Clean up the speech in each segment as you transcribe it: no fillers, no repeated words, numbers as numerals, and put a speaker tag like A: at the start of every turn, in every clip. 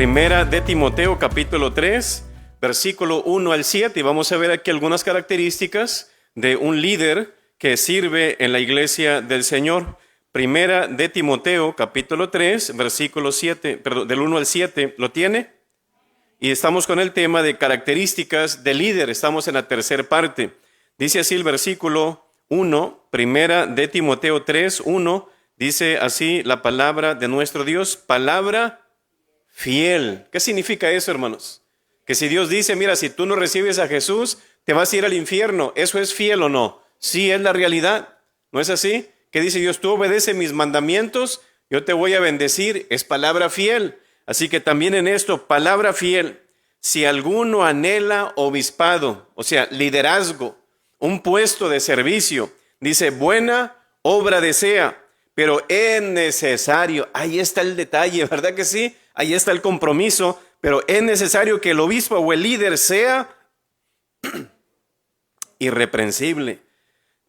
A: Primera de Timoteo, capítulo 3, versículo 1 al 7. Y vamos a ver aquí algunas características de un líder que sirve en la iglesia del Señor. Primera de Timoteo, capítulo 3, versículo 7, perdón, del 1 al 7. ¿Lo tiene? Y estamos con el tema de características del líder. Estamos en la tercera parte. Dice así el versículo 1, Primera de Timoteo 3, 1. Dice así la palabra de nuestro Dios, palabra fiel. ¿Qué significa eso, hermanos? Que si Dios dice, mira, si tú no recibes a Jesús, te vas a ir al infierno. ¿Eso es fiel o no? Sí, es la realidad. ¿No es así? Que dice Dios, tú obedece mis mandamientos, yo te voy a bendecir. Es palabra fiel. Así que también en esto, palabra fiel. Si alguno anhela obispado, o sea, liderazgo, un puesto de servicio, dice, buena obra desea, pero es necesario. Ahí está el detalle, ¿verdad que sí? Ahí está el compromiso, pero es necesario que el obispo o el líder sea irreprensible,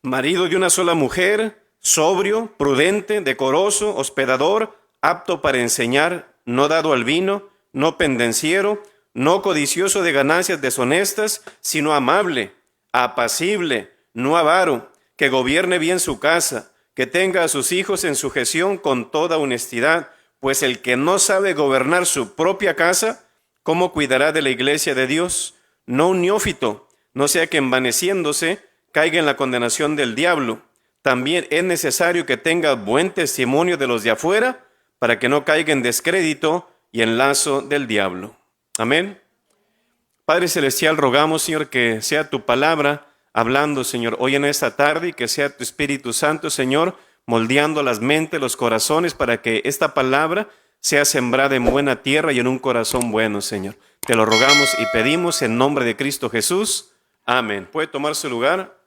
A: marido de una sola mujer, sobrio, prudente, decoroso, hospedador, apto para enseñar, no dado al vino, no pendenciero, no codicioso de ganancias deshonestas, sino amable, apacible, no avaro, que gobierne bien su casa, que tenga a sus hijos en sujeción con toda honestidad, pues el que no sabe gobernar su propia casa, ¿cómo cuidará de la iglesia de Dios? No un neófito, no sea que envaneciéndose caiga en la condenación del diablo. También es necesario que tenga buen testimonio de los de afuera, para que no caiga en descrédito y en lazo del diablo. Amén. Padre Celestial, rogamos, Señor, que sea tu palabra hablando, Señor, hoy en esta tarde, y que sea tu Espíritu Santo, Señor, moldeando las mentes, los corazones, para que esta palabra sea sembrada en buena tierra y en un corazón bueno, Señor. Te lo rogamos y pedimos en nombre de Cristo Jesús. Amén. ¿Puede tomar su lugar?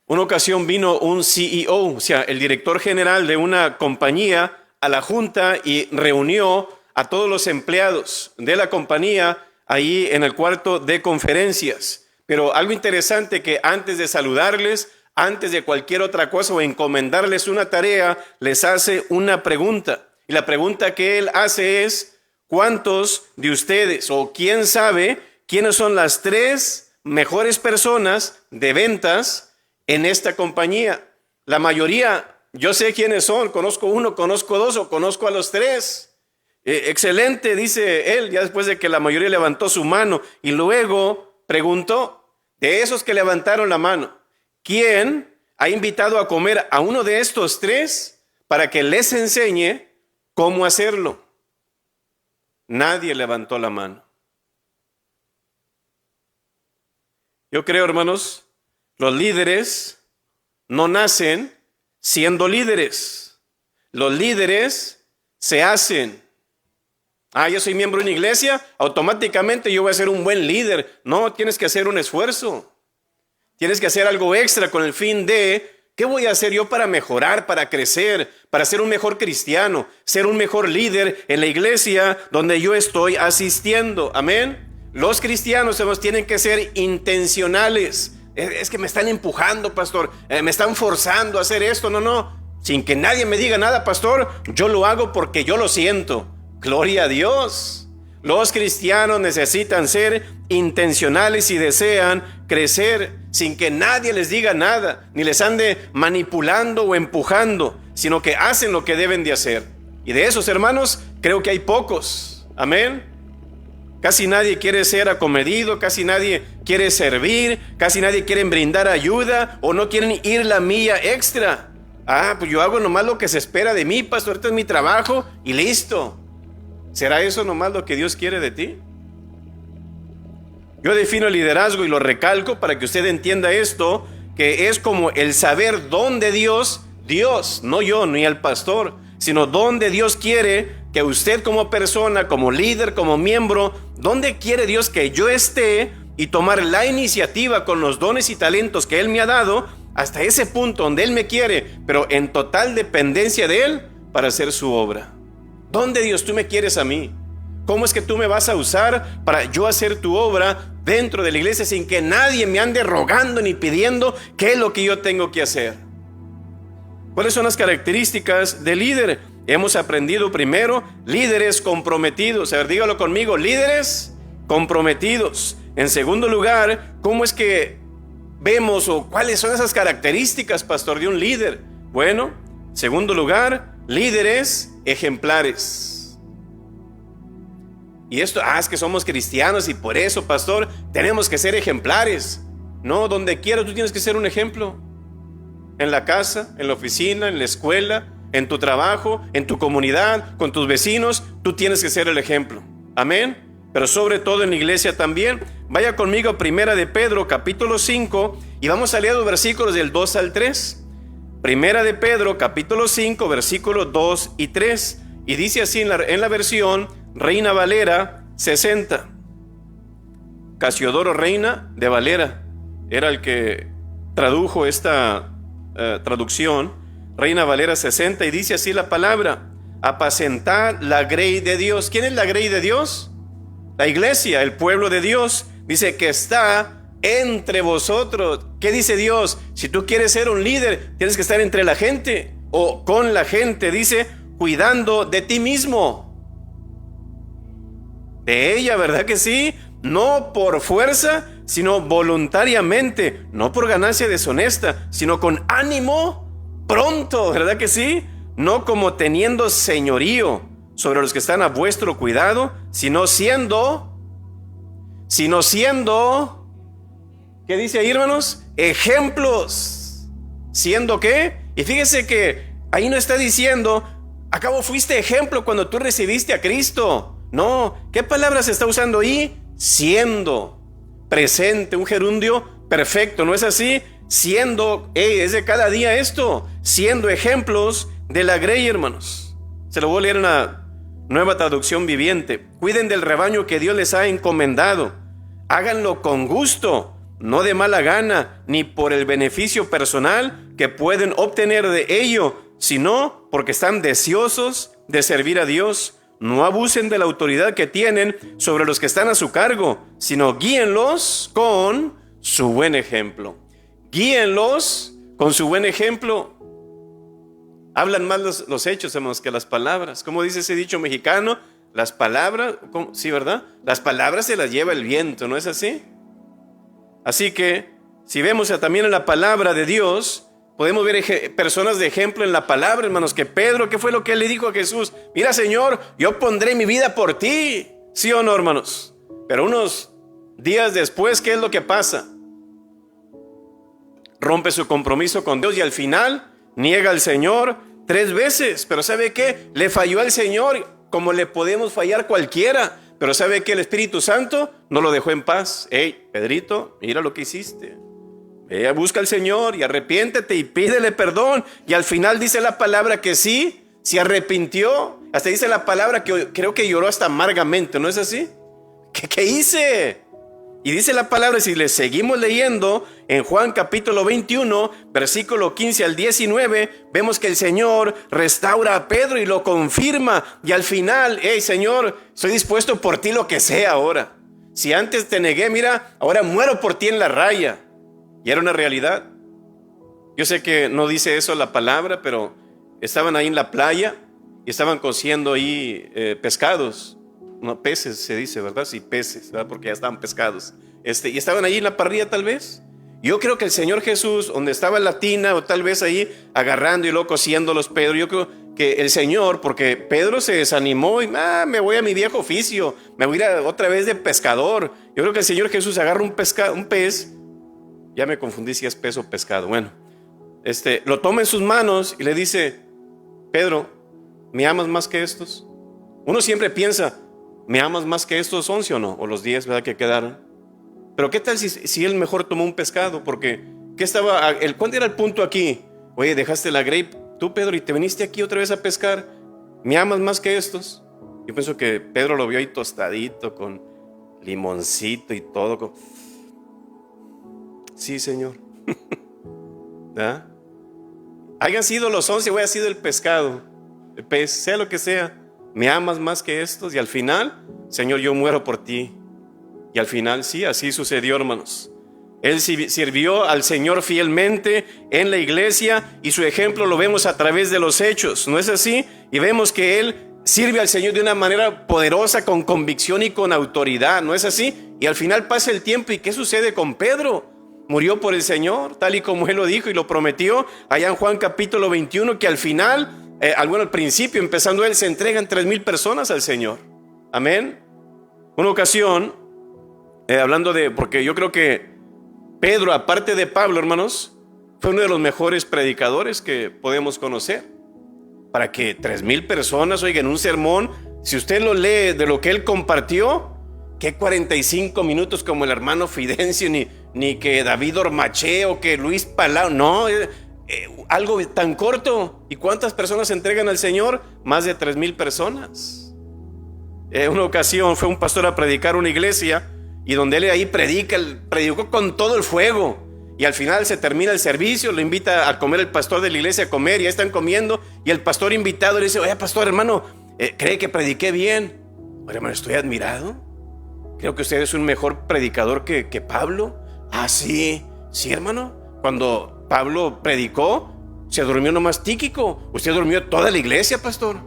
A: Una ocasión vino un CEO, o sea, el director general de una compañía, a la junta y reunió a todos los empleados de la compañía ahí en el cuarto de conferencias. Pero algo interesante, que antes de saludarles, antes de cualquier otra cosa o encomendarles una tarea, les hace una pregunta. Y la pregunta que él hace es, ¿cuántos de ustedes o quién sabe quiénes son las 3 mejores personas de ventas en esta compañía? La mayoría, yo sé quiénes son, conozco uno, conozco 2 o conozco a los 3. Excelente, dice él, ya después de que la mayoría levantó su mano, y luego preguntó, de esos que levantaron la mano, ¿quién ha invitado a comer a uno de estos 3 para que les enseñe cómo hacerlo? Nadie levantó la mano. Yo creo, hermanos, los líderes no nacen siendo líderes. Los líderes se hacen. Yo soy miembro de una iglesia, automáticamente yo voy a ser un buen líder. No, tienes que hacer un esfuerzo. Tienes que hacer algo extra con el fin de, ¿qué voy a hacer yo para mejorar, para crecer, para ser un mejor cristiano, ser un mejor líder en la iglesia donde yo estoy asistiendo? Amén. Los cristianos tienen que ser intencionales. Es que me están empujando, pastor, me están forzando a hacer esto. No, sin que nadie me diga nada, pastor, yo lo hago porque yo lo siento. Gloria a Dios. Los cristianos necesitan ser intencionales y desean crecer sin que nadie les diga nada, ni les ande manipulando o empujando, sino que hacen lo que deben de hacer. Y de esos, hermanos, creo que hay pocos. Amén. Casi nadie quiere ser acomedido, casi nadie quiere servir, casi nadie quiere brindar ayuda o no quieren ir la milla extra. Pues yo hago nomás lo que se espera de mí, pastor, este es mi trabajo y listo. ¿Será eso nomás lo que Dios quiere de ti? Yo defino el liderazgo y lo recalco para que usted entienda esto, que es como el saber dónde Dios, no yo ni el pastor, sino dónde Dios quiere que usted como persona, como líder, como miembro, dónde quiere Dios que yo esté, y tomar la iniciativa con los dones y talentos que Él me ha dado hasta ese punto donde Él me quiere, pero en total dependencia de Él para hacer su obra. ¿Dónde, Dios, tú me quieres a mí? ¿Cómo es que tú me vas a usar para yo hacer tu obra dentro de la iglesia sin que nadie me ande rogando ni pidiendo qué es lo que yo tengo que hacer? ¿Cuáles son las características del líder? Hemos aprendido primero, líderes comprometidos. A ver, dígalo conmigo, líderes comprometidos. En segundo lugar, ¿cómo es que vemos o cuáles son esas características, pastor, de un líder? Bueno, en segundo lugar, líderes ejemplares. Y esto, es que somos cristianos y por eso, pastor, tenemos que ser ejemplares. No, donde quiera tú tienes que ser un ejemplo. En la casa, en la oficina, en la escuela, en tu trabajo, en tu comunidad, con tus vecinos, tú tienes que ser el ejemplo. Amén. Pero sobre todo en la iglesia también. Vaya conmigo a Primera de Pedro, capítulo 5, y vamos a leer los versículos del 2 al 3. Primera de Pedro, capítulo 5, versículos 2 y 3. Y dice así en la versión Reina Valera 60. Casiodoro Reina de Valera era el que tradujo esta traducción. Reina Valera 60, y dice así la palabra: apacentar la grey de Dios. ¿Quién es la grey de Dios? La iglesia, el pueblo de Dios. Dice que está entre vosotros. ¿Qué dice Dios? Si tú quieres ser un líder, tienes que estar entre la gente o con la gente. Dice, cuidando de ti mismo, de ella, ¿verdad que sí? No por fuerza, sino voluntariamente. No por ganancia deshonesta, sino con ánimo pronto, ¿verdad que sí? No como teniendo señorío sobre los que están a vuestro cuidado, sino siendo, ¿qué dice ahí, hermanos? Ejemplos. ¿Siendo qué? Y fíjese que ahí no está diciendo, acabo fuiste ejemplo cuando tú recibiste a Cristo. No, ¿qué palabra se está usando ahí? Siendo presente, un gerundio perfecto, ¿no es así? Siendo, es de cada día esto, siendo ejemplos de la grey, hermanos. Se lo voy a leer en la Nueva Traducción Viviente. Cuiden del rebaño que Dios les ha encomendado. Háganlo con gusto, no de mala gana, ni por el beneficio personal que pueden obtener de ello, sino porque están deseosos de servir a Dios. No abusen de la autoridad que tienen sobre los que están a su cargo, sino guíenlos con su buen ejemplo. Guíenlos con su buen ejemplo. Hablan más los hechos, hermanos, que las palabras. ¿Cómo dice ese dicho mexicano? Las palabras, ¿cómo? Sí, ¿verdad? Las palabras se las lleva el viento, ¿no es así? Así que, si vemos también en la palabra de Dios, podemos ver personas de ejemplo en la palabra, hermanos, que Pedro, ¿qué fue lo que él le dijo a Jesús? Mira, Señor, yo pondré mi vida por ti. ¿Sí o no, hermanos? Pero unos días después, ¿qué es lo que pasa? Rompe su compromiso con Dios y al final niega al Señor 3 veces. Pero ¿sabe qué? Le falló al Señor como le podemos fallar cualquiera. Pero ¿sabe qué? El Espíritu Santo no lo dejó en paz. Hey, Pedrito, mira lo que hiciste. Busca al Señor y arrepiéntete y pídele perdón. Y al final dice la palabra que sí, se arrepintió. Hasta dice la palabra que creo que lloró hasta amargamente, ¿no es así? ¿Qué hice? Y dice la palabra, si le seguimos leyendo en Juan capítulo 21, versículo 15 al 19, vemos que el Señor restaura a Pedro y lo confirma. Y al final, hey Señor, estoy dispuesto por ti lo que sea ahora. Si antes te negué, mira, ahora muero por ti en la raya. Y era una realidad. Yo sé que no dice eso la palabra, pero estaban ahí en la playa y estaban cociendo ahí pescados. No, peces se dice, ¿verdad? Sí, peces, ¿verdad? Porque ya estaban pescados. Y estaban ahí en la parrilla tal vez. Yo creo que el Señor Jesús, donde estaba la tina o tal vez ahí agarrando y luego cociendo los Pedro, yo creo que el Señor, porque Pedro se desanimó y me voy a mi viejo oficio, me voy a ir otra vez de pescador. Yo creo que el Señor Jesús agarra un pez, ya me confundí si es pez o pescado, bueno, lo toma en sus manos y le dice, Pedro, ¿me amas más que estos? Uno siempre piensa, ¿me amas más que estos 11 o no? O los 10, ¿verdad? Que quedaron. Pero ¿qué tal si él mejor tomó un pescado? Porque, ¿cuál era el punto aquí? Oye, dejaste la grey, tú Pedro, y te viniste aquí otra vez a pescar. ¿Me amas más que estos? Yo pienso que Pedro lo vio ahí tostadito, con limoncito y todo. Sí, Señor. ¿Ah? Hayan sido los 11 o haya sido el pescado, el pez, sea lo que sea. ¿Me amas más que estos? Y al final, Señor, yo muero por ti. Y al final sí, así sucedió, hermanos. Él sirvió al Señor fielmente en la iglesia y su ejemplo lo vemos a través de los hechos, ¿no es así? Y vemos que Él sirve al Señor de una manera poderosa, con convicción y con autoridad, ¿no es así? Y al final pasa el tiempo, ¿y qué sucede con Pedro? Murió por el Señor, tal y como Él lo dijo y lo prometió allá en Juan capítulo 21, que al final, al principio, empezando Él, se entregan 3,000 personas al Señor. Amén. Una ocasión, porque yo creo que Pedro, aparte de Pablo, hermanos, fue uno de los mejores predicadores que podemos conocer. Para que 3,000 personas oigan un sermón, si usted lo lee de lo que él compartió, que 45 minutos como el hermano Fidencio, ni que David Ormaché o que Luis Palau, no, algo tan corto. ¿Y cuántas personas se entregan al Señor? Más de 3,000 personas. Una ocasión fue un pastor a predicar una iglesia, y donde él ahí predicó con todo el fuego. Y al final se termina el servicio, lo invita a comer el pastor de la iglesia, a comer, y ahí están comiendo. Y el pastor invitado le dice: oye, pastor, hermano, ¿cree que prediqué bien? Oye, hermano, estoy admirado. Creo que usted es un mejor predicador que Pablo. Ah, sí, hermano. Cuando Pablo predicó, se durmió nomás Tíquico. Usted durmió toda la iglesia, pastor.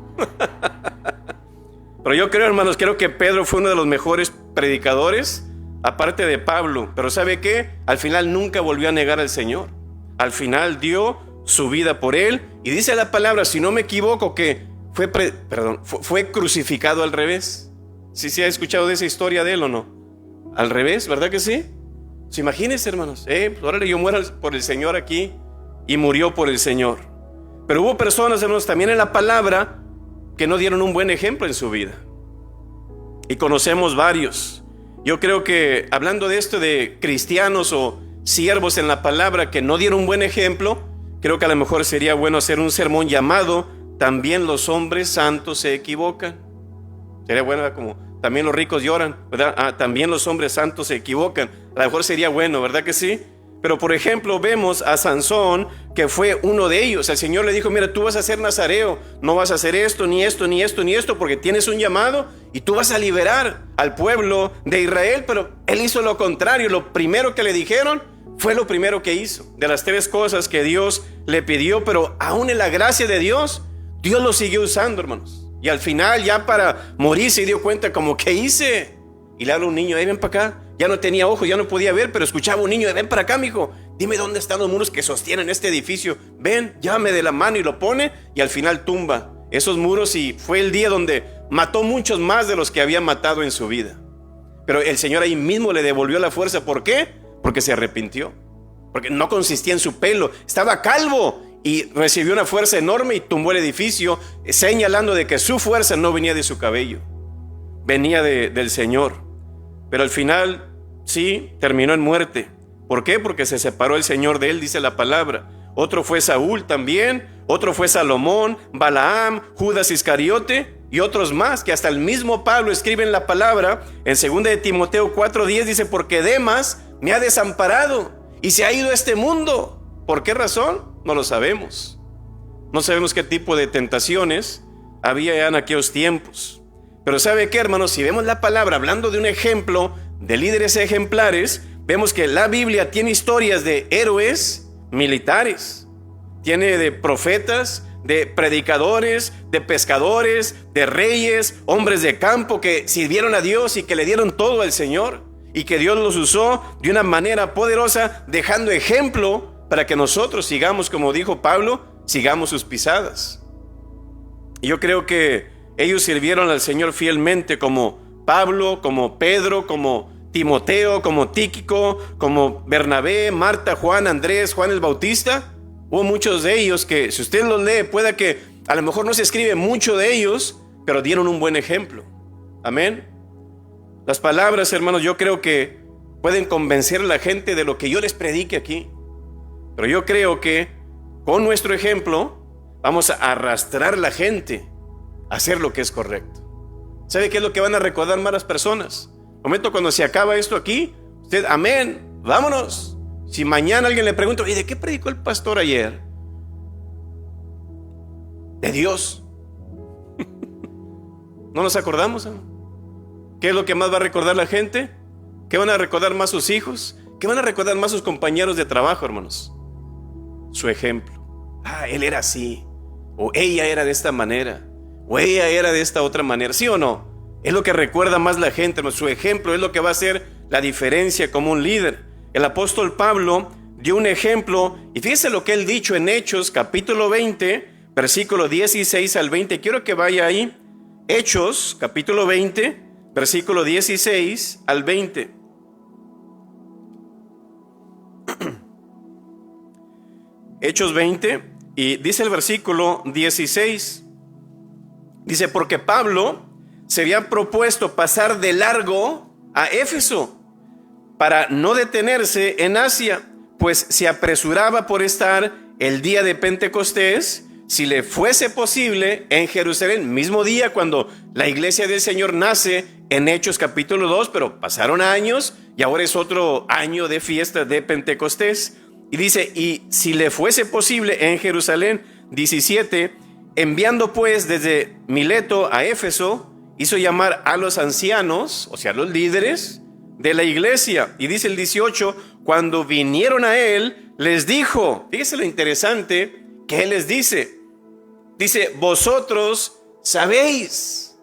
A: Pero yo creo, hermanos, creo que Pedro fue uno de los mejores predicadores, aparte de Pablo. Pero ¿sabe qué? Al final nunca volvió a negar al Señor. Al final dio su vida por él. Y dice la palabra, si no me equivoco, que fue crucificado al revés. ¿Sí ha escuchado de esa historia de él o no? Al revés, ¿verdad que sí? Pues imagínense, hermanos, pues órale, yo muero por el Señor aquí. Y murió por el Señor. Pero hubo personas, hermanos, también en la palabra, que no dieron un buen ejemplo en su vida. Y conocemos varios. Yo creo que hablando de esto de cristianos o siervos en la palabra que no dieron un buen ejemplo, creo que a lo mejor sería bueno hacer un sermón llamado También los hombres santos se equivocan. Sería bueno, como también los ricos lloran, ¿verdad? También los hombres santos se equivocan. A lo mejor sería bueno, ¿verdad que sí? Pero por ejemplo vemos a Sansón, que fue uno de ellos. El Señor le dijo: mira, tú vas a ser nazareo, no vas a hacer esto, ni esto, ni esto, ni esto, porque tienes un llamado y tú vas a liberar al pueblo de Israel. Pero él hizo lo contrario. Lo primero que le dijeron fue lo primero que hizo, de las 3 cosas que Dios le pidió. Pero aún en la gracia de Dios, Dios lo siguió usando, hermanos. Y al final, ya para morir, se dio cuenta como: ¿qué hice? Y le habla un niño: ven para acá. Ya no tenía ojos, ya no podía ver, pero escuchaba un niño: ven para acá, mijo. Dime dónde están los muros que sostienen este edificio. Ven, llámame de la mano, y lo pone, y al final tumba esos muros. Y fue el día donde mató muchos más de los que había matado en su vida. Pero el Señor ahí mismo le devolvió la fuerza. ¿Por qué? Porque se arrepintió. Porque no consistía en su pelo, estaba calvo. Y recibió una fuerza enorme y tumbó el edificio, señalando de que su fuerza no venía de su cabello, venía del Señor. Pero al final sí terminó en muerte. ¿Por qué? Porque se separó el Señor de él, dice la palabra. Otro fue Saúl también, otro fue Salomón, Balaam, Judas Iscariote y otros más, que hasta el mismo Pablo escribe en la palabra. En 2 de Timoteo 4:10 dice: porque Demas me ha desamparado y se ha ido a este mundo. ¿Por qué razón? No lo sabemos. No sabemos qué tipo de tentaciones había en aquellos tiempos. Pero ¿sabe qué, hermanos? Si vemos la palabra hablando de un ejemplo de líderes ejemplares, vemos que la Biblia tiene historias de héroes militares, tiene de profetas, de predicadores, de pescadores, de reyes, hombres de campo que sirvieron a Dios y que le dieron todo al Señor, y que Dios los usó de una manera poderosa, dejando ejemplo para que nosotros sigamos, como dijo Pablo, sigamos sus pisadas. Y yo creo que ellos sirvieron al Señor fielmente, como Pablo, como Pedro, como Timoteo, como Tíquico, como Bernabé, Marta, Juan, Andrés, Juan el Bautista. Hubo muchos de ellos que, si usted los lee, pueda que a lo mejor no se escribe mucho de ellos, pero dieron un buen ejemplo. Amén. Las palabras, hermanos, yo creo que pueden convencer a la gente de lo que yo les predique aquí. Pero yo creo que con nuestro ejemplo vamos a arrastrar a la gente a hacer lo que es correcto. ¿Sabe qué es lo que van a recordar más las personas? El momento cuando se acaba esto aquí, usted, amén, vámonos. Si mañana alguien le pregunta: ¿y de qué predicó el pastor ayer? De Dios. ¿No nos acordamos? ¿Qué es lo que más va a recordar la gente? ¿Qué van a recordar más sus hijos? ¿Qué van a recordar más sus compañeros de trabajo, hermanos? Su ejemplo. Él era así, o ella era de esta manera, o ella era de esta otra manera. ¿Sí o no? Es lo que recuerda más la gente, hermanos. Su ejemplo es lo que va a hacer la diferencia como un líder. El apóstol Pablo dio un ejemplo, y fíjese lo que él dicho en Hechos capítulo 20, versículo 16 al 20. Quiero que vaya ahí. Hechos capítulo 20, versículo 16 al 20. Hechos 20, y dice el versículo 16. Dice: porque Pablo se había propuesto pasar de largo a Éfeso para no detenerse en Asia, pues se apresuraba por estar el día de Pentecostés, si le fuese posible, en Jerusalén. Mismo día cuando la iglesia del Señor nace en Hechos capítulo 2, pero pasaron años y ahora es otro año de fiesta de Pentecostés. Y dice: y si le fuese posible en Jerusalén. 17, enviando pues desde Mileto a Éfeso, hizo llamar a los ancianos, o sea, los líderes de la iglesia. Y dice el 18, cuando vinieron a él, les dijo, fíjese lo interesante que él les dice. Dice: vosotros sabéis.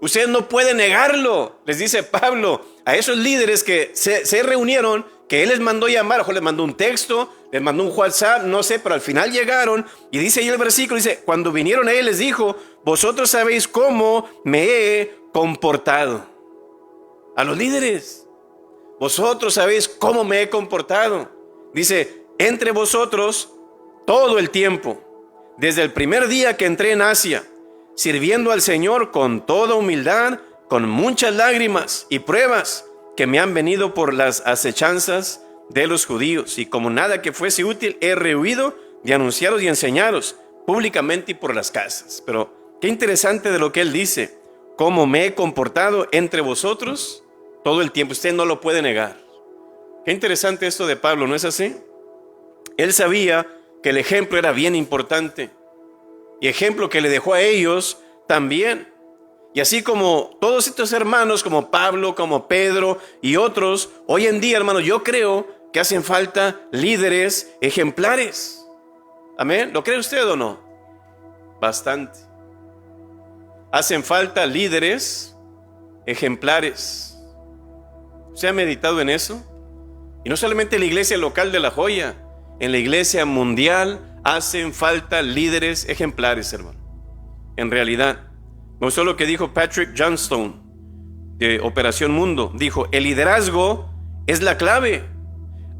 A: Usted no puede negarlo, les dice Pablo a esos líderes que se reunieron, que él les mandó llamar. Ojo, les mandó un texto, les mandó un WhatsApp, no sé, pero al final llegaron. Y dice ahí el versículo, dice: cuando vinieron a él les dijo: vosotros sabéis cómo me he comportado. A los líderes: vosotros sabéis cómo me he comportado. Dice: entre vosotros todo el tiempo, desde el primer día que entré en Asia, sirviendo al Señor con toda humildad, con muchas lágrimas y pruebas que me han venido por las acechanzas de los judíos. Y como nada que fuese útil, he rehuido de anunciaros y enseñaros públicamente y por las casas. Pero qué interesante de lo que él dice: cómo me he comportado entre vosotros todo el tiempo. Usted no lo puede negar. Qué interesante esto de Pablo, ¿no es así? Él sabía que el ejemplo era bien importante, y ejemplo que le dejó a ellos también. Y así como todos estos hermanos, como Pablo, como Pedro y otros, hoy en día, hermanos, yo creo que hacen falta líderes ejemplares. ¿Amén? ¿Lo cree usted o no? Bastante. Hacen falta líderes ejemplares. ¿Usted ha meditado en eso? Y no solamente en la iglesia local de La Joya, en la iglesia mundial hacen falta líderes ejemplares, hermano. En realidad, me gustó lo que dijo Patrick Johnstone de Operación Mundo. Dijo: el liderazgo es la clave.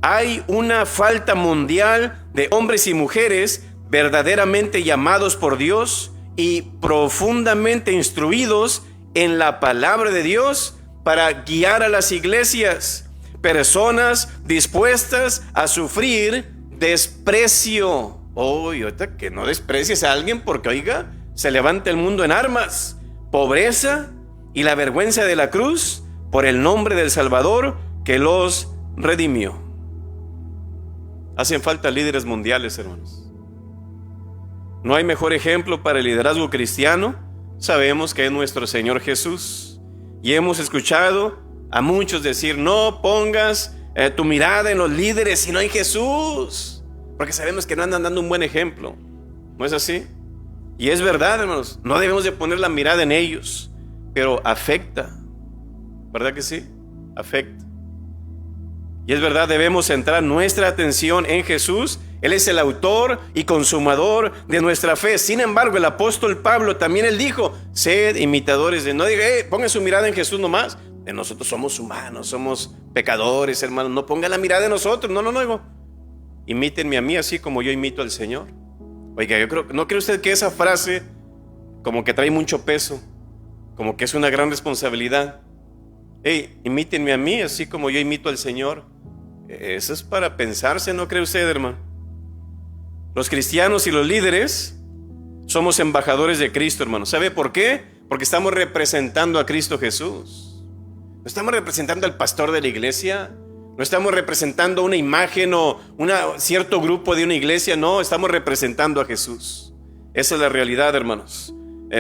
A: Hay una falta mundial de hombres y mujeres verdaderamente llamados por Dios y profundamente instruidos en la palabra de Dios para guiar a las iglesias. Personas dispuestas a sufrir desprecio. Ahorita que no desprecies a alguien porque, oiga, se levanta el mundo en armas, pobreza y la vergüenza de la cruz por el nombre del Salvador que los redimió. Hacen falta líderes mundiales, hermanos. No hay mejor ejemplo para el liderazgo cristiano. Sabemos que es nuestro Señor Jesús, y hemos escuchado a muchos decir: no pongas tu mirada en los líderes sino en Jesús, porque sabemos que no andan dando un buen ejemplo. ¿No es así? Y es verdad, hermanos, no debemos de poner la mirada en ellos, pero afecta, ¿verdad que sí? Afecta. Y es verdad, debemos centrar nuestra atención en Jesús. Él es el autor y consumador de nuestra fe. Sin embargo, el apóstol Pablo también él dijo: sed imitadores de... No diga, ponga su mirada en Jesús nomás. De nosotros somos humanos, somos pecadores, hermanos. No ponga la mirada en nosotros. No. Imítenme a mí así como yo imito al Señor. Oiga, yo creo, ¿no cree usted que esa frase como que trae mucho peso? Como que es una gran responsabilidad. Imítenme a mí así como yo imito al Señor. Eso es para pensarse, ¿no cree usted, hermano? Los cristianos y los líderes somos embajadores de Cristo, hermano. ¿Sabe por qué? Porque estamos representando a Cristo Jesús. No estamos representando al pastor de la iglesia. No estamos representando una imagen o cierto grupo de una iglesia. No, estamos representando a Jesús. Esa es la realidad, hermanos.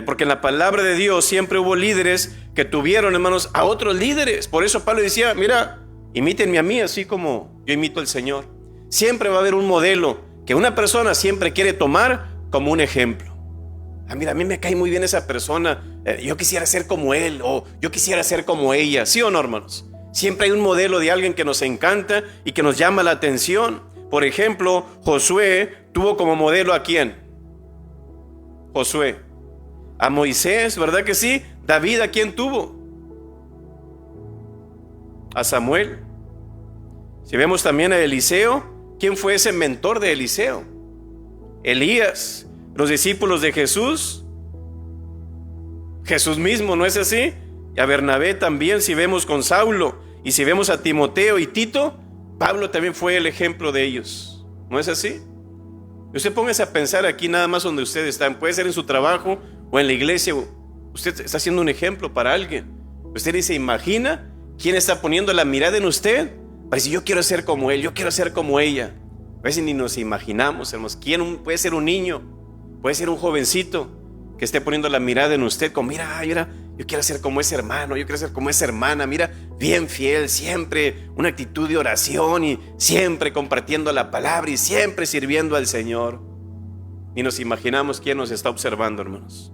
A: Porque en la palabra de Dios siempre hubo líderes que tuvieron, hermanos, a otros líderes. Por eso Pablo decía: mira, Imítenme a mí así como yo imito al Señor. Siempre va a haber un modelo que una persona siempre quiere tomar como un ejemplo. Mira, a mí me cae muy bien esa persona, yo quisiera ser como él o yo quisiera ser como ella. ¿Sí o no, hermanos? Siempre hay un modelo de alguien que nos encanta y que nos llama la atención. Por ejemplo, Josué tuvo como modelo ¿a quién? Josué. A Moisés, ¿verdad que sí? David, ¿a quién tuvo? A Samuel. Si vemos también a Eliseo, ¿quién fue ese mentor de Eliseo? Elías. Los discípulos de Jesús, Jesús mismo, ¿no es así? Y a Bernabé también, si vemos con Saulo, y si vemos a Timoteo y Tito, Pablo también fue el ejemplo de ellos, ¿no es así? Y usted póngase a pensar aquí nada más donde usted está, puede ser en su trabajo o en la iglesia, usted está haciendo un ejemplo para alguien. Usted dice, imagina quién está poniendo la mirada en usted para decir, yo quiero ser como él, yo quiero ser como ella. A veces ni nos imaginamos, hermanos, quién puede ser un niño. Puede ser un jovencito que esté poniendo la mirada en usted como, mira, yo quiero ser como ese hermano, yo quiero ser como esa hermana, mira, bien fiel, siempre una actitud de oración y siempre compartiendo la palabra y siempre sirviendo al Señor. Y nos imaginamos quién nos está observando, hermanos.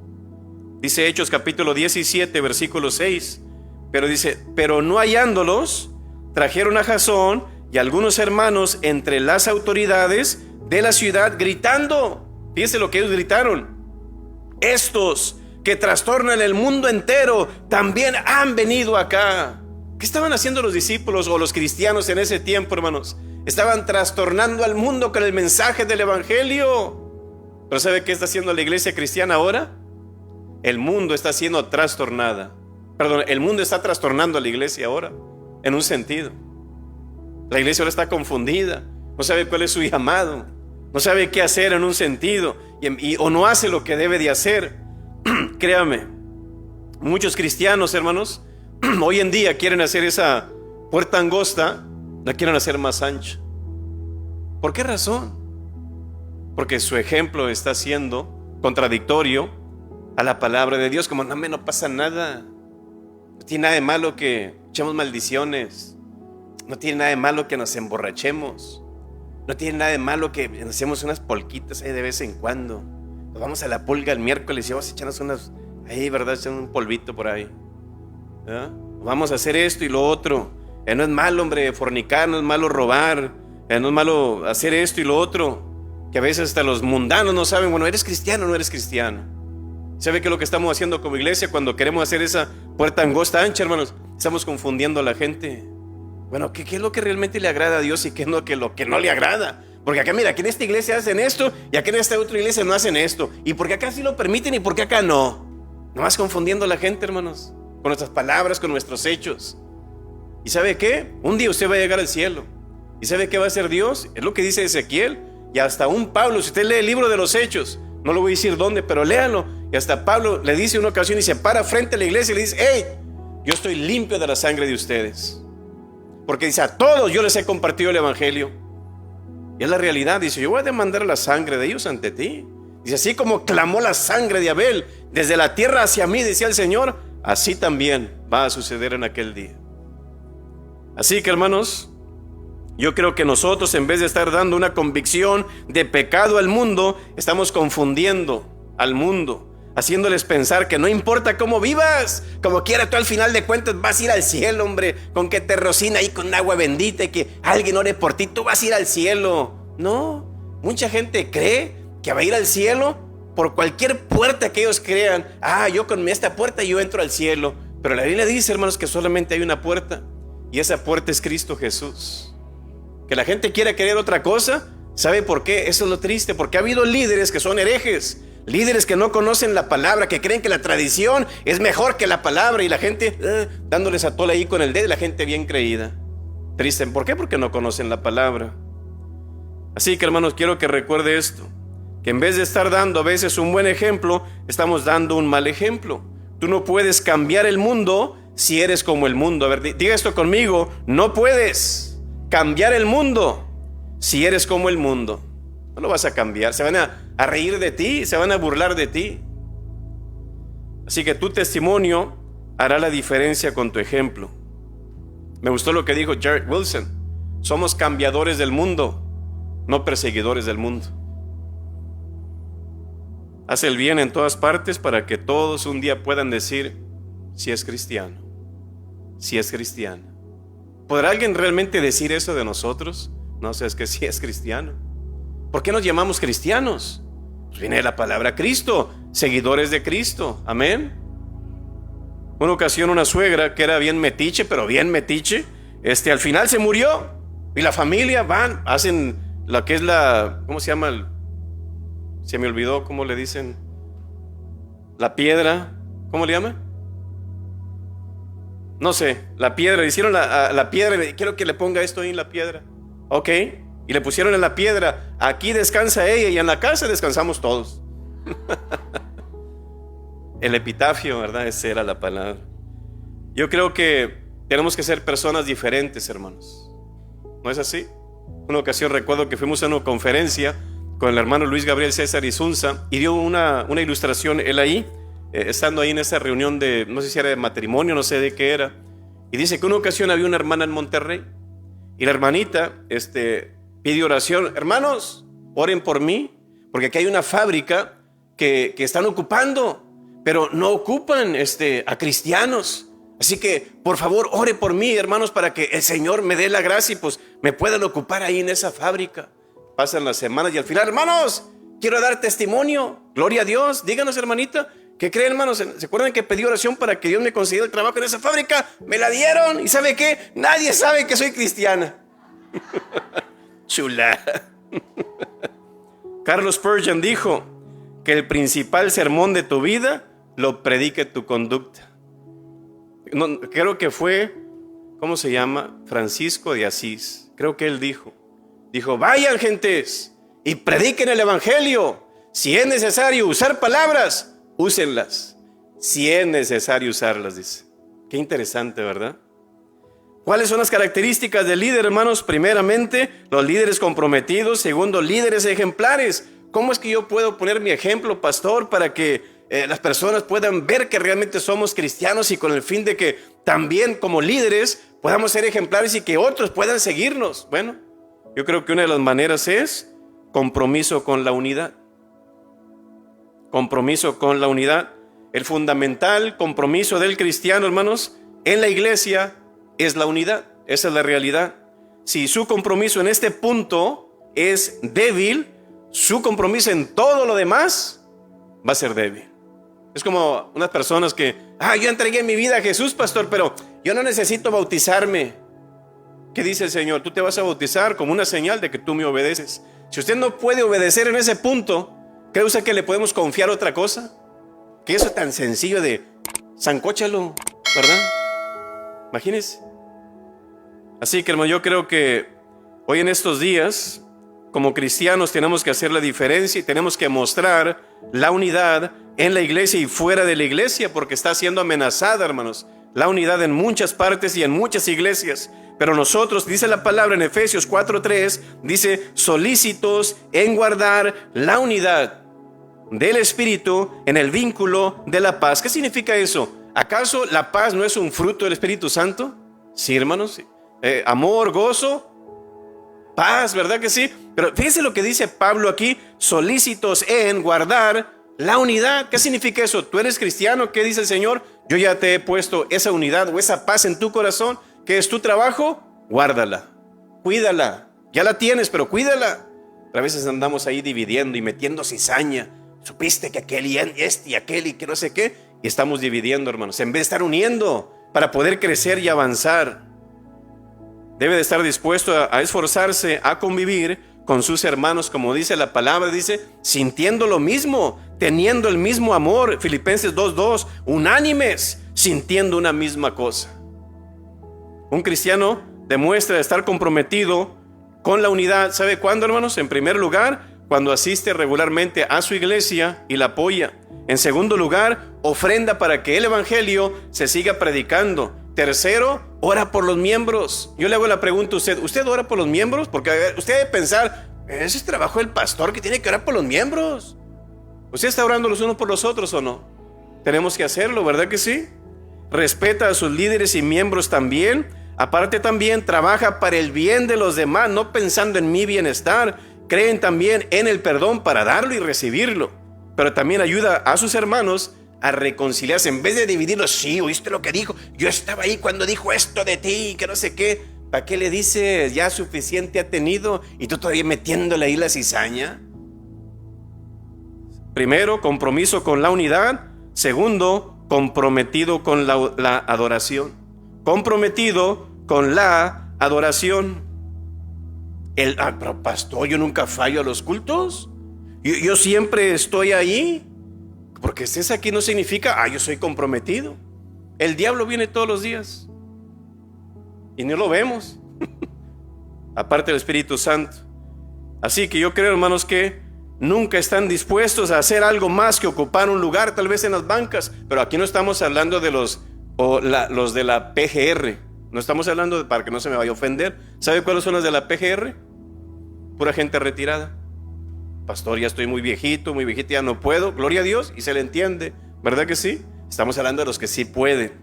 A: Dice Hechos capítulo 17, versículo 6, pero no hallándolos, trajeron a Jasón y algunos hermanos entre las autoridades de la ciudad gritando. Fíjense lo que ellos gritaron: estos que trastornan el mundo entero también han venido acá. ¿Qué estaban haciendo los discípulos o los cristianos en ese tiempo, hermanos? Estaban trastornando al mundo con el mensaje del evangelio. ¿Pero sabe qué está haciendo la iglesia cristiana ahora? El mundo está siendo trastornada. El mundo está trastornando a la iglesia ahora, en un sentido. La iglesia ahora está confundida, no sabe cuál es su llamado, no sabe qué hacer en un sentido o no hace lo que debe de hacer. Créame, muchos cristianos, hermanos, hoy en día quieren hacer esa puerta angosta, la quieren hacer más ancha. ¿Por qué razón? Porque su ejemplo está siendo contradictorio a la palabra de Dios. Como no pasa nada, no tiene nada de malo que echemos maldiciones, no tiene nada de malo que nos emborrachemos, no tiene nada de malo que hacemos unas polquitas ahí de vez en cuando. Nos vamos a la pulga el miércoles y vamos a echarnos unas ahí, ¿verdad? Echando un polvito por ahí, ¿verdad? Vamos a hacer esto y lo otro. No es malo, hombre, fornicar, no es malo robar, no es malo hacer esto y lo otro. Que a veces hasta los mundanos no saben, bueno, ¿eres cristiano o no eres cristiano? ¿Sabe qué es lo que estamos haciendo como iglesia cuando queremos hacer esa puerta angosta ancha, hermanos? Estamos confundiendo a la gente. Bueno, ¿qué es lo que realmente le agrada a Dios y qué es lo que no le agrada? Porque acá, mira, aquí en esta iglesia hacen esto y acá en esta otra iglesia no hacen esto. Y porque acá sí lo permiten y porque acá no. Nomás confundiendo a la gente, hermanos, con nuestras palabras, con nuestros hechos. ¿Y sabe qué? Un día usted va a llegar al cielo. ¿Y sabe qué va a hacer Dios? Es lo que dice Ezequiel. Y hasta un Pablo, si usted lee el libro de los Hechos, no lo voy a decir dónde, pero léalo. Y hasta Pablo le dice una ocasión y se para frente a la iglesia y le dice: hey, yo estoy limpio de la sangre de ustedes. Porque dice, a todos yo les he compartido el evangelio. Y es la realidad. Dice, yo voy a demandar la sangre de ellos ante ti. Dice, así como clamó la sangre de Abel desde la tierra hacia mí, decía el Señor, así también va a suceder en aquel día. Así que, hermanos, yo creo que nosotros, en vez de estar dando una convicción de pecado al mundo, estamos confundiendo al mundo, haciéndoles pensar que no importa cómo vivas, como quiera tú al final de cuentas vas a ir al cielo, hombre, con que te rocina ahí con agua bendita y que alguien ore por ti, tú vas a ir al cielo. No, mucha gente cree que va a ir al cielo por cualquier puerta que ellos crean. Yo con esta puerta yo entro al cielo. Pero la Biblia dice, hermanos, que solamente hay una puerta, y esa puerta es Cristo Jesús. Que la gente quiera querer otra cosa, ¿sabe por qué? Eso es lo triste, porque ha habido líderes que son herejes, líderes que no conocen la palabra, que creen que la tradición es mejor que la palabra, y la gente dándoles a tole ahí con el dedo, y la gente bien creída. Triste, ¿por qué? Porque no conocen la palabra. Así que, hermanos, quiero que recuerde esto, que en vez de estar dando a veces un buen ejemplo, estamos dando un mal ejemplo. Tú no puedes cambiar el mundo si eres como el mundo. A ver, diga esto conmigo: no puedes cambiar el mundo si eres como el mundo. No lo vas a cambiar. Se van a reír de ti, se van a burlar de ti. Así que tu testimonio hará la diferencia con tu ejemplo. Me gustó lo que dijo Jared Wilson. Somos cambiadores del mundo, no perseguidores del mundo. Haz el bien en todas partes para que todos un día puedan decir: si es cristiano, si es cristiano. ¿Podrá alguien realmente decir eso de nosotros? No sé, es que sí es cristiano. ¿Por qué nos llamamos cristianos? Pues viene de la palabra Cristo, seguidores de Cristo. Amén. Una ocasión una suegra que era bien metiche, pero bien metiche, al final se murió y la familia hacen lo que es ¿cómo se llama? Se me olvidó cómo le dicen. La piedra, ¿cómo le llaman? No sé, la piedra, hicieron la piedra, quiero que le ponga esto ahí en la piedra. Ok, y le pusieron en la piedra: aquí descansa ella y en la casa descansamos todos. El epitafio, ¿verdad? Esa era la palabra. Yo creo que tenemos que ser personas diferentes, hermanos. ¿No es así? Una ocasión recuerdo que fuimos a una conferencia con el hermano Luis Gabriel César Isunza y dio una ilustración él ahí, estando ahí en esa reunión de, no sé si era de matrimonio, no sé de qué era. Y dice que una ocasión había una hermana en Monterrey y la hermanita pidió oración: hermanos, oren por mí, porque aquí hay una fábrica que están ocupando, pero no ocupan a cristianos. Así que por favor ore por mí, hermanos, para que el Señor me dé la gracia y pues me puedan ocupar ahí en esa fábrica. Pasan las semanas y al final: hermanos, quiero dar testimonio. Gloria a Dios. Díganos, hermanita, ¿qué creen, hermanos? ¿Se acuerdan que pedí oración para que Dios me concediera el trabajo en esa fábrica? Me la dieron. ¿Y sabe qué? Nadie sabe que soy cristiana. Chula. Carlos Spurgeon dijo que el principal sermón de tu vida lo predique tu conducta. No, creo que fue, ¿cómo se llama? Francisco de Asís. Creo que él dijo, vayan gentes y prediquen el evangelio. Si es necesario usar palabras, úsenlas. Si es necesario usarlas, dice. Qué interesante, ¿verdad? ¿Cuáles son las características del líder, hermanos? Primeramente, los líderes comprometidos. Segundo, líderes ejemplares. ¿Cómo es que yo puedo poner mi ejemplo, pastor, para que las personas puedan ver que realmente somos cristianos y con el fin de que también como líderes podamos ser ejemplares y que otros puedan seguirnos? Bueno, yo creo que una de las maneras es compromiso con la unidad. Compromiso con la unidad. El fundamental compromiso del cristiano, hermanos, en la iglesia es la unidad. Esa es la realidad. Si su compromiso en este punto es débil, su compromiso en todo lo demás va a ser débil. Es como unas personas que, yo entregué mi vida a Jesús, pastor, pero yo no necesito bautizarme. ¿Qué dice el Señor? Tú te vas a bautizar como una señal de que tú me obedeces. Si usted no puede obedecer en ese punto, ¿cree usted que le podemos confiar otra cosa? Que eso tan sencillo de zancóchalo, ¿verdad? Imagínense. Así que, hermano, yo creo que hoy en estos días, como cristianos, tenemos que hacer la diferencia y tenemos que mostrar la unidad en la iglesia y fuera de la iglesia, porque está siendo amenazada, hermanos, la unidad en muchas partes y en muchas iglesias. Pero nosotros, dice la palabra en Efesios 4:3, dice: solícitos en guardar la unidad del Espíritu en el vínculo de la paz. ¿Qué significa eso? ¿Acaso la paz no es un fruto del Espíritu Santo? Sí, hermanos. Amor, gozo, paz, ¿verdad que sí? Pero fíjense lo que dice Pablo aquí: solícitos en guardar la unidad. ¿Qué significa eso? Tú eres cristiano, ¿qué dice el Señor? Yo ya te he puesto esa unidad o esa paz en tu corazón, que es tu trabajo. Guárdala, cuídala. Ya la tienes, pero cuídala. Pero a veces andamos ahí dividiendo y metiendo cizaña. Supiste que aquel y este y aquel y que no sé qué, y estamos dividiendo, hermanos, en vez de estar uniendo para poder crecer y avanzar. Debe de estar dispuesto a esforzarse, a convivir con sus hermanos, como dice la palabra, dice, sintiendo lo mismo, teniendo el mismo amor. Filipenses 2:2, unánimes, sintiendo una misma cosa. Un cristiano demuestra estar comprometido con la unidad. ¿Sabe cuándo, hermanos? En primer lugar, cuando asiste regularmente a su iglesia y la apoya. En segundo lugar, ofrenda para que el evangelio se siga predicando. Tercero, ora por los miembros. Yo le hago la pregunta a usted: ¿usted ora por los miembros? Porque usted debe pensar, ese es trabajo del pastor que tiene que orar por los miembros. ¿Usted está orando los unos por los otros o no? Tenemos que hacerlo, ¿verdad que sí? Respeta a sus líderes y miembros también. Aparte también trabaja para el bien de los demás, no pensando en mi bienestar. Creen también en el perdón para darlo y recibirlo. Pero también ayuda a sus hermanos a reconciliarse. En vez de dividirlos, sí, ¿oíste lo que dijo? Yo estaba ahí cuando dijo esto de ti, que no sé qué. ¿Para qué le dices? Ya suficiente ha tenido y tú todavía metiéndole ahí la cizaña. Primero, compromiso con la unidad. Segundo, comprometido con la adoración. Comprometido con la adoración. Pero pastor, yo nunca fallo a los cultos. Yo siempre estoy ahí. Porque estés aquí no significa, yo soy comprometido. El diablo viene todos los días y no lo vemos. Aparte del Espíritu Santo. Así que yo creo, hermanos, que nunca están dispuestos a hacer algo más que ocupar un lugar, tal vez en las bancas. Pero aquí no estamos hablando de los de la PGR. No estamos hablando de, para que no se me vaya a ofender. ¿Sabe cuáles son los de la PGR? Pura gente retirada. Pastor, ya estoy muy viejito, ya no puedo. Gloria a Dios, y se le entiende, ¿verdad que sí? Estamos hablando de los que sí pueden.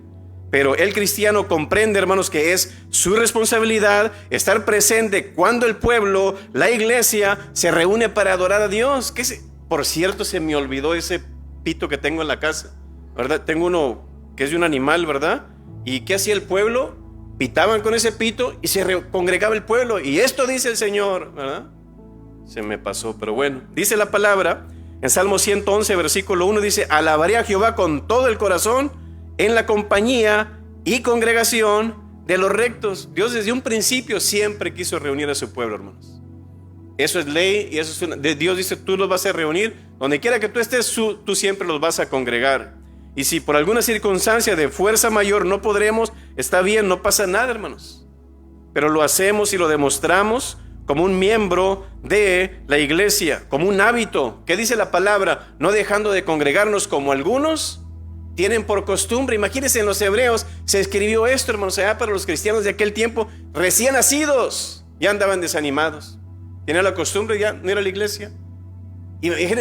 A: Pero el cristiano comprende, hermanos, que es su responsabilidad estar presente cuando el pueblo, la iglesia, se reúne para adorar a Dios. Por cierto, se me olvidó ese pito que tengo en la casa, ¿verdad? Tengo uno que es de un animal, ¿verdad? ¿Y qué hacía el pueblo? Pitaban con ese pito y se congregaba el pueblo. Y esto dice el Señor, ¿verdad? Se me pasó, pero bueno. Dice la palabra en Salmo 111, versículo 1, dice: alabaré a Jehová con todo el corazón en la compañía y congregación de los rectos. Dios desde un principio siempre quiso reunir a su pueblo, hermanos. Eso es ley y eso es Dios dice: tú los vas a reunir. Donde quiera que tú estés, tú siempre los vas a congregar. Y si por alguna circunstancia de fuerza mayor no podremos, está bien, no pasa nada, hermanos. Pero lo hacemos y lo demostramos como un miembro de la iglesia, como un hábito. ¿Qué dice la palabra? No dejando de congregarnos como algunos tienen por costumbre. Imagínense, en los Hebreos se escribió esto, hermanos, para los cristianos de aquel tiempo, recién nacidos, ya andaban desanimados. Tenían la costumbre ya no ir a la iglesia.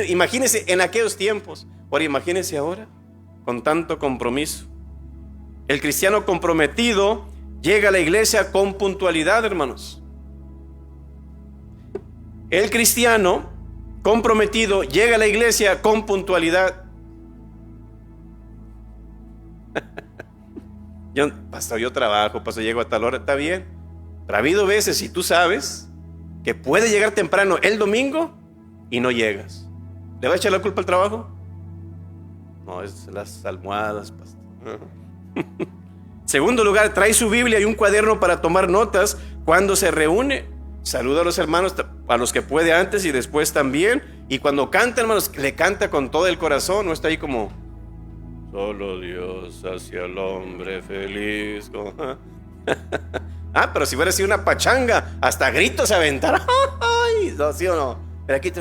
A: Imagínense en aquellos tiempos. Ahora imagínense ahora, con tanto compromiso. El cristiano comprometido llega a la iglesia con puntualidad, hermanos. El cristiano comprometido llega a la iglesia con puntualidad. Yo trabajo, llego a tal hora, está bien. Pero ha habido veces, si tú sabes que puede llegar temprano el domingo y no llegas, ¿le va a echar la culpa al trabajo? No, es las almohadas, pastor. Segundo lugar, trae su Biblia y un cuaderno para tomar notas cuando se reúne. Saluda a los hermanos, a los que puede antes y después también. Y cuando canta, hermanos, le canta con todo el corazón. No está ahí como: solo Dios hacia el hombre feliz. Pero si hubiera sido una pachanga, hasta gritos aventar. ¿No, sí o no? Pero aquí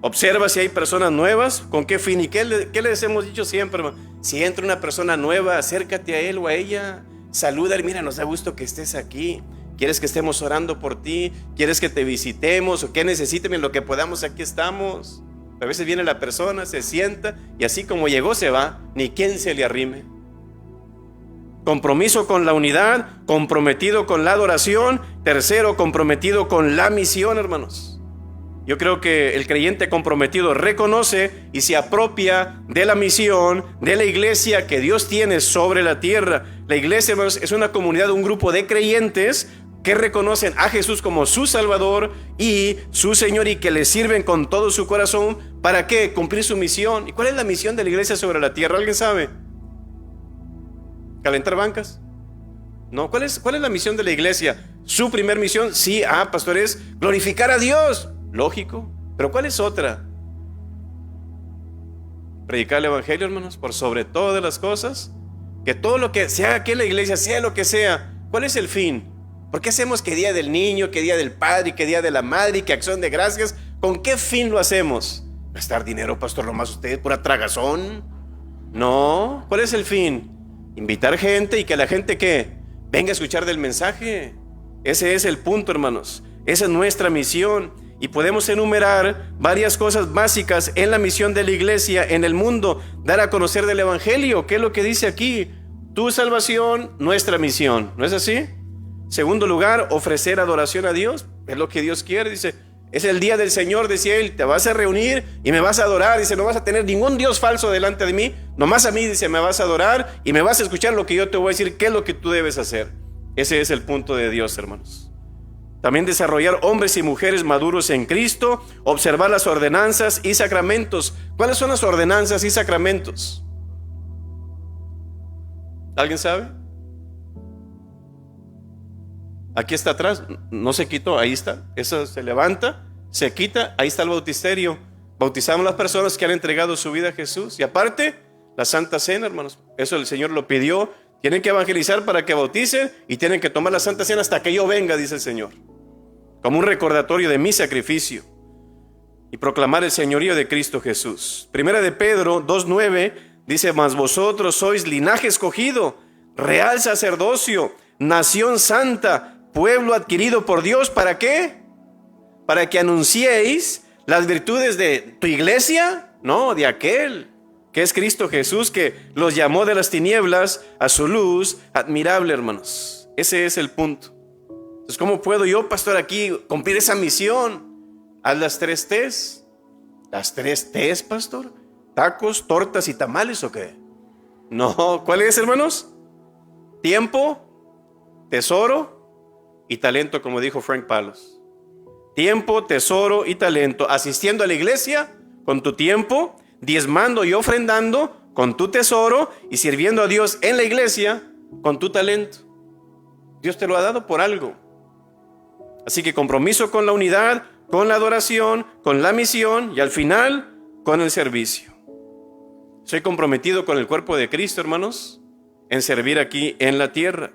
A: observa si hay personas nuevas. ¿Con qué fin? ¿Y qué les hemos dicho siempre, hermano? Si entra una persona nueva, acércate a él o a ella. Salúdale: mira, nos da gusto que estés aquí. ¿Quieres que estemos orando por ti? ¿Quieres que te visitemos? ¿O qué necesites? En lo que podamos, aquí estamos. A veces viene la persona, se sienta y así como llegó se va, ni quien se le arrime. Compromiso con la unidad, comprometido con la adoración. Tercero, comprometido con la misión, hermanos. Yo creo que el creyente comprometido reconoce y se apropia de la misión de la iglesia que Dios tiene sobre la tierra. La iglesia, hermanos, es una comunidad, un grupo de creyentes que reconocen a Jesús como su Salvador y su Señor, y que le sirven con todo su corazón. ¿Para qué? Cumplir su misión. ¿Y cuál es la misión de la iglesia sobre la tierra? ¿Alguien sabe? ¿Calentar bancas? No. ¿Cuál es la misión de la iglesia? Su primer misión, sí, pastor, es glorificar a Dios. Lógico. ¿Pero cuál es otra? Predicar el evangelio, hermanos, por sobre todas las cosas. Que todo lo que se haga aquí en la iglesia, sea lo que sea, ¿cuál es el fin? ¿Por qué hacemos que día del niño, que día del padre, que día de la madre, que acción de gracias? ¿Con qué fin lo hacemos? ¿Gastar dinero, pastor? ¿Lo más usted, pura tragazón? No. ¿Cuál es el fin? Invitar gente y que la gente que venga a escuchar del mensaje. Ese es el punto, hermanos. Esa es nuestra misión. Y podemos enumerar varias cosas básicas en la misión de la iglesia en el mundo. Dar a conocer del evangelio. ¿Qué es lo que dice aquí? tu salvación, nuestra misión. ¿No es así? Segundo lugar, ofrecer adoración a Dios. Es lo que Dios quiere. Dice, es el día del Señor, decía Él. Te vas a reunir y me vas a adorar. Dice, no vas a tener ningún Dios falso delante de mí. Nomás a mí, dice, me vas a adorar y me vas a escuchar lo que yo te voy a decir, qué es lo que tú debes hacer. Ese es el punto de Dios, hermanos. También desarrollar hombres y mujeres maduros en Cristo. Observar las ordenanzas y sacramentos. ¿Cuáles son las ordenanzas y sacramentos? ¿Alguien sabe? Aquí está atrás, no se quitó, ahí está. Eso se levanta, se quita, ahí está el bautisterio. Bautizamos a las personas que han entregado su vida a Jesús. Y aparte, la Santa Cena, hermanos. Eso el Señor lo pidió. Tienen que evangelizar para que bauticen y tienen que tomar la Santa Cena hasta que yo venga, dice el Señor. Como un recordatorio de mi sacrificio. Y proclamar el señorío de Cristo Jesús. Primera de Pedro 2:9 dice, mas vosotros sois linaje escogido, real sacerdocio, nación santa, pueblo adquirido por Dios. ¿Para qué? Para que anunciéis las virtudes de tu iglesia, no, de aquel que es Cristo Jesús, que los llamó de las tinieblas a su luz admirable, hermanos. Ese es el punto. Entonces, ¿cómo puedo yo, pastor, aquí cumplir esa misión? Haz las 3 T's. ¿Las 3 T's, pastor? ¿Tacos, tortas y tamales o qué? No, ¿cuál es, hermanos? Tiempo, tesoro y talento, como dijo Frank Palos. Tiempo, tesoro y talento. Asistiendo a la iglesia con tu tiempo, diezmando y ofrendando con tu tesoro y sirviendo a Dios en la iglesia con tu talento. Dios te lo ha dado por algo. Así que compromiso con la unidad, con la adoración, con la misión y al final con el servicio. Soy comprometido con el cuerpo de Cristo, hermanos, en servir aquí en la tierra.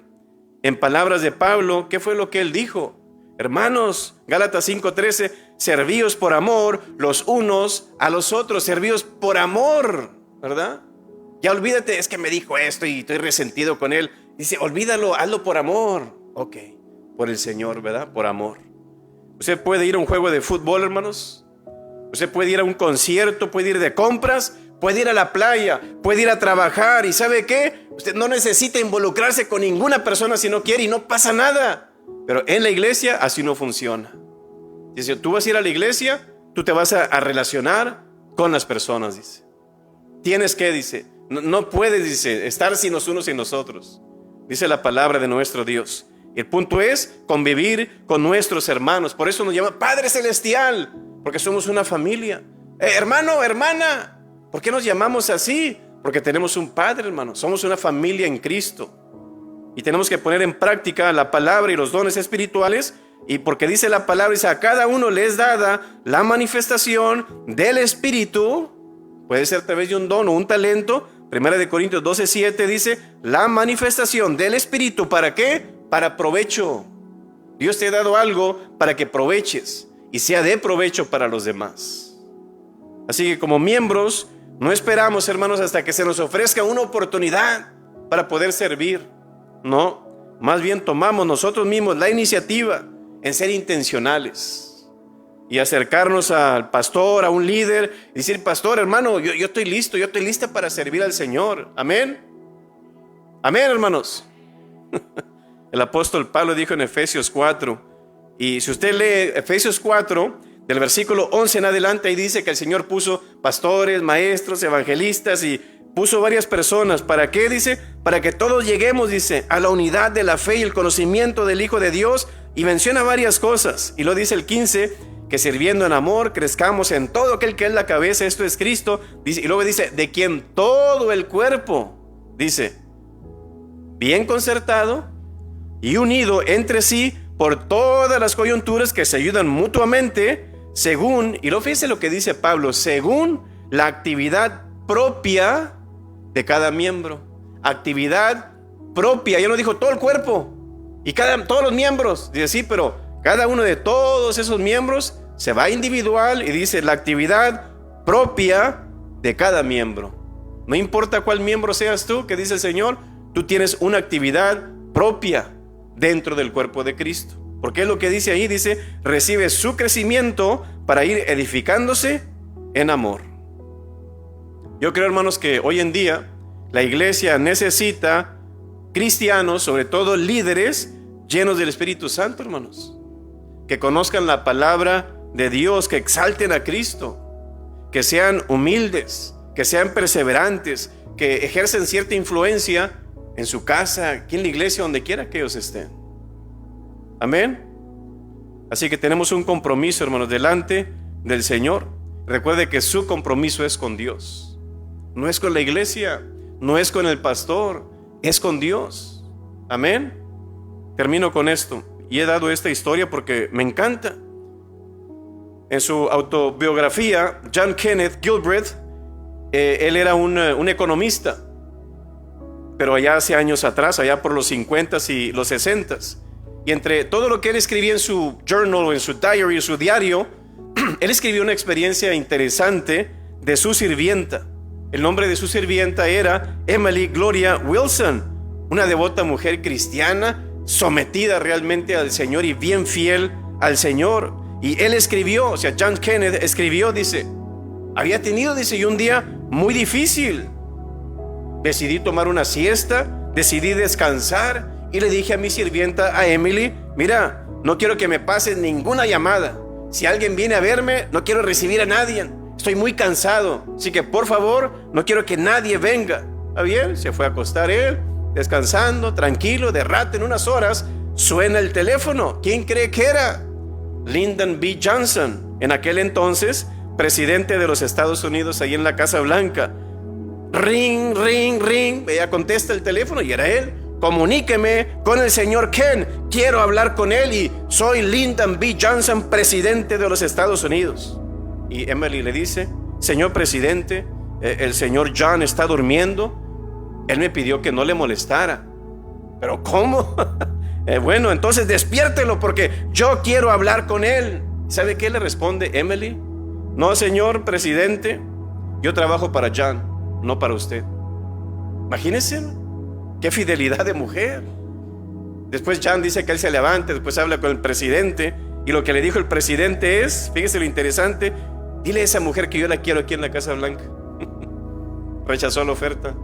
A: En palabras de Pablo, ¿qué fue lo que él dijo? Hermanos, Gálatas 5:13, servíos por amor los unos a los otros, servíos por amor, ¿verdad? Ya olvídate, es que me dijo esto y estoy resentido con él. Dice, olvídalo, hazlo por amor. Ok, por el Señor, ¿verdad? Por amor. Usted puede ir a un juego de fútbol, hermanos. Usted puede ir a un concierto, puede ir de compras, puede ir a la playa, puede ir a trabajar. ¿Y sabe qué? Usted no necesita involucrarse con ninguna persona si no quiere y no pasa nada. Pero en la iglesia así no funciona. Dice, tú vas a ir a la iglesia, tú te vas a relacionar con las personas, dice. Tienes que, dice, no puedes, dice, estar sin los unos y nosotros. Dice la palabra de nuestro Dios. Y el punto es convivir con nuestros hermanos. Por eso nos llama Padre Celestial, porque somos una familia. Hermano, hermana, ¿por qué nos llamamos así? Porque tenemos un Padre, hermano. Somos una familia en Cristo. Y tenemos que poner en práctica la palabra y los dones espirituales. Y porque dice la palabra, dice, a cada uno le es dada la manifestación del Espíritu. Puede ser a través de un don o un talento. Primera de Corintios 12:7 dice, la manifestación del Espíritu. ¿Para qué? Para provecho. Dios te ha dado algo para que aproveches y sea de provecho para los demás. Así que como miembros, no esperamos, hermanos, hasta que se nos ofrezca una oportunidad para poder servir. No, más bien tomamos nosotros mismos la iniciativa en ser intencionales y acercarnos al pastor, a un líder, y decir, pastor, hermano, yo estoy listo, yo estoy lista para servir al Señor. Amén. Amén, hermanos. El apóstol Pablo dijo en Efesios 4, y si usted lee Efesios 4, del versículo 11 en adelante, ahí dice que el Señor puso pastores, maestros, evangelistas y puso varias personas. ¿Para qué? Dice, para que todos lleguemos, dice, a la unidad de la fe y el conocimiento del Hijo de Dios. Y menciona varias cosas. Y lo dice el 15, que sirviendo en amor, crezcamos en todo aquel que es la cabeza, esto es Cristo. Dice, y luego dice, de quien todo el cuerpo, dice, bien concertado y unido entre sí por todas las coyunturas que se ayudan mutuamente, según, y luego fíjese lo que dice Pablo, según la actividad propia de cada miembro. Actividad propia, ya no dijo todo el cuerpo y todos los miembros. Dice, sí, pero cada uno de todos esos miembros se va individual y dice la actividad propia de cada miembro. No importa cuál miembro seas tú, que dice el Señor, tú tienes una actividad propia dentro del cuerpo de Cristo. Porque es lo que dice ahí, dice, recibe su crecimiento para ir edificándose en amor. Yo creo, hermanos, que hoy en día la iglesia necesita cristianos, sobre todo líderes, llenos del Espíritu Santo, hermanos. Que conozcan la palabra de Dios, que exalten a Cristo, que sean humildes, que sean perseverantes, que ejercen cierta influencia en su casa, aquí en la iglesia, donde quiera que ellos estén. Amén. Así que tenemos un compromiso, hermanos, delante del Señor. Recuerde que su compromiso es con Dios. No es con la iglesia, no es con el pastor, es con Dios. Amén. Termino con esto. Y he dado esta historia porque me encanta. En su autobiografía, John Kenneth Galbraith, él era un economista, pero allá hace años atrás, allá por los 50s y los 60s. Y entre todo lo que él escribía en su journal, o en su diary, en su diario, él escribió una experiencia interesante de su sirvienta. El nombre de su sirvienta era Emily Gloria Wilson, una devota mujer cristiana, sometida realmente al Señor y bien fiel al Señor. Y él escribió, o sea, John Kenneth escribió, dice, había tenido, dice, yo un día muy difícil. Decidí tomar una siesta, decidí descansar y le dije a mi sirvienta, a Emily, mira, no quiero que me pases ninguna llamada. Si alguien viene a verme, no quiero recibir a nadie. Estoy muy cansado, así que por favor, no quiero que nadie venga. ¿Está bien? Se fue a acostar él, descansando, tranquilo. De rato, en unas horas, suena el teléfono. ¿Quién cree que era? Lyndon B. Johnson, en aquel entonces presidente de los Estados Unidos, ahí en la Casa Blanca. Ring, ring, ring. Ella contesta el teléfono y era él. Comuníqueme con el señor Ken, quiero hablar con él y soy Lyndon B. Johnson, presidente de los Estados Unidos. Y Emily le dice, señor presidente, el señor John está durmiendo. Él me pidió que no le molestara. ¿Pero cómo? Bueno, entonces despiértelo porque yo quiero hablar con él. ¿Sabe qué le responde Emily? No, señor presidente, yo trabajo para John, no para usted. Imagínense, qué fidelidad de mujer. Después John dice que él se levanta, después habla con el presidente y lo que le dijo el presidente es, fíjese lo interesante, dile a esa mujer que yo la quiero aquí en la Casa Blanca. Rechazó la oferta.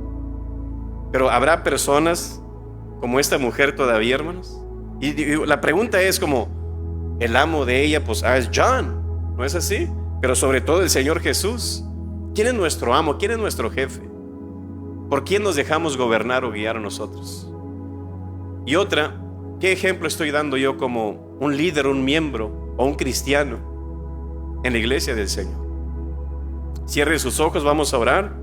A: Pero ¿habrá personas como esta mujer todavía, hermanos? Y la pregunta es como, el amo de ella, pues es John, ¿no es así? Pero sobre todo el Señor Jesús. ¿Quién es nuestro amo? ¿Quién es nuestro jefe? ¿Por quién nos dejamos gobernar o guiar a nosotros? Y otra, ¿qué ejemplo estoy dando yo como un líder, un miembro o un cristiano en la iglesia del Señor? Cierre sus ojos, vamos a orar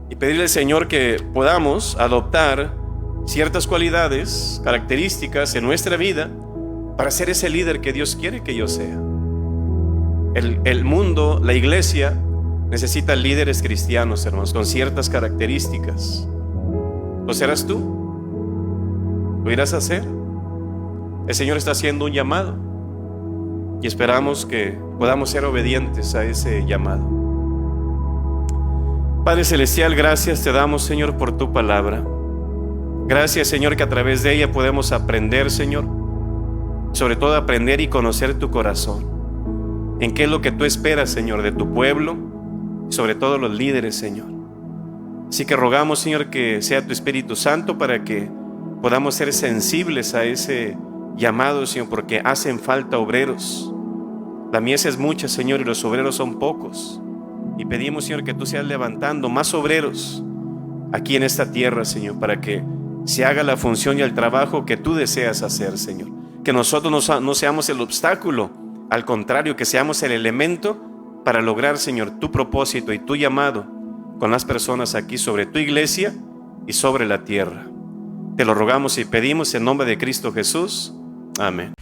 A: y pedirle al Señor que podamos adoptar ciertas cualidades, características en nuestra vida para ser ese líder que Dios quiere que yo sea. El mundo, la iglesia, necesita líderes cristianos, hermanos, con ciertas características. ¿Lo serás tú? ¿Lo irás a hacer? El Señor está haciendo un llamado y esperamos que podamos ser obedientes a ese llamado. Padre Celestial, gracias te damos, Señor, por tu palabra. Gracias, Señor, que a través de ella podemos aprender, Señor, sobre todo aprender y conocer tu corazón. En qué es lo que tú esperas, Señor, de tu pueblo y sobre todo los líderes, Señor. Así que rogamos, Señor, que sea tu Espíritu Santo para que podamos ser sensibles a ese llamado, Señor, porque hacen falta obreros. La mies es mucha, Señor, y los obreros son pocos. Y pedimos, Señor, que tú seas levantando más obreros aquí en esta tierra, Señor, para que se haga la función y el trabajo que tú deseas hacer, Señor. Que nosotros no seamos el obstáculo, al contrario, que seamos el elemento para lograr, Señor, tu propósito y tu llamado con las personas aquí sobre tu iglesia y sobre la tierra. Te lo rogamos y pedimos en nombre de Cristo Jesús. Amén.